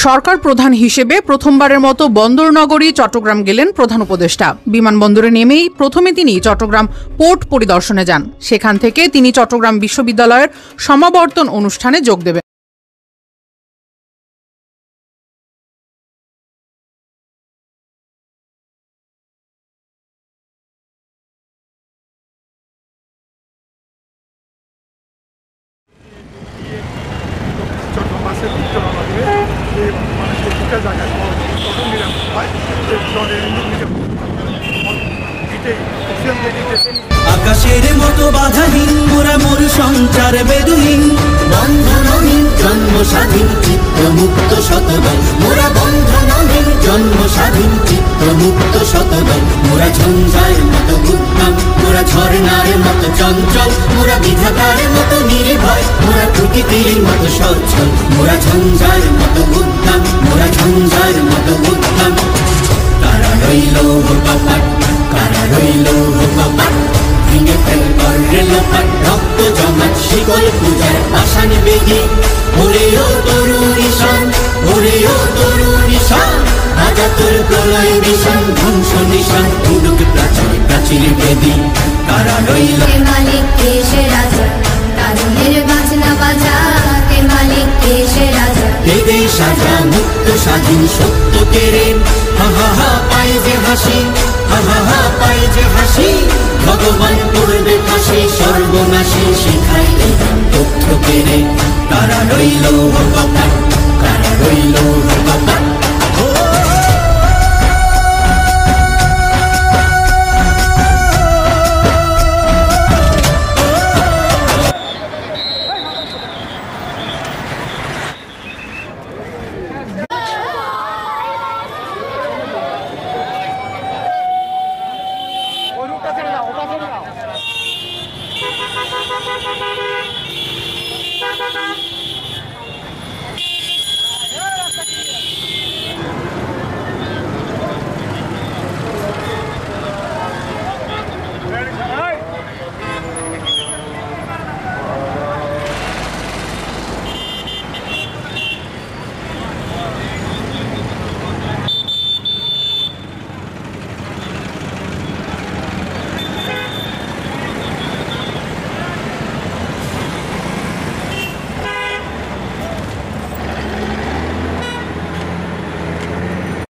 সরকার প্রধান হিসেবে প্রথমবারের মতো বন্দরনগরী চট্টগ্রাম গেলেন প্রধান উপদেষ্টা। বিমানবন্দরে নেমেই প্রথমে তিনি চট্টগ্রাম পোর্ট পরিদর্শনে যান। সেখান থেকে তিনি চট্টগ্রাম বিশ্ববিদ্যালয়ের সমাবর্তন অনুষ্ঠানে যোগ দেবেন। আকাশের মতো বাধাহীন মোরা মোর সঞ্চার বেদুহীন, বন্ধনহীন জন্ম স্বাধীন চিত্ত মুক্ত শতদল। মোরা বন্ধনহীন জন্ম স্বাধীন চিত্ত মুক্ত শতদল। মোরা ঝঞ্ঝার মতো উদ্যম, মোরা ঝর্ণার মতো চঞ্চল, মোরা বিধাতার মতো নির্ভয়, মোরা প্রকৃতির মতো সচ্ছল। মোরা ঝঞ্ঝার মতো উদ্যম, মোরা ঝঞ্ঝার মতো উদ্যম। কারা রইল কপাট, কারা রইল কপাট, ভেঙে ফেলবার রেলপাট, রক্ত জমাট শিকল পূজার পাষাণ বেদি। ওরে ও তরুণ ঈশান, ওরে ও তরুণ ঈশান, রাজা তোর প্রলয় নিশান, ধ্বংস নিশান উড়ুক প্রাচীর প্রাচীর বেদি। কারা রইল মালিক এসে রাজা, তারুণের বাজনা বাজা, কে মালিক এসে রাজা। বেদে সাজা মুক্ত স্বাধীন সত্য কেড়ে, হা হা হা পায় যে হাসি, হা হা হা পায় যে হাসি। ভগবান করবে ফাঁসি সর্বনাশী, শিখাইলে তথ্য কেড়ে। কারা রইল কপাট, কারা রইল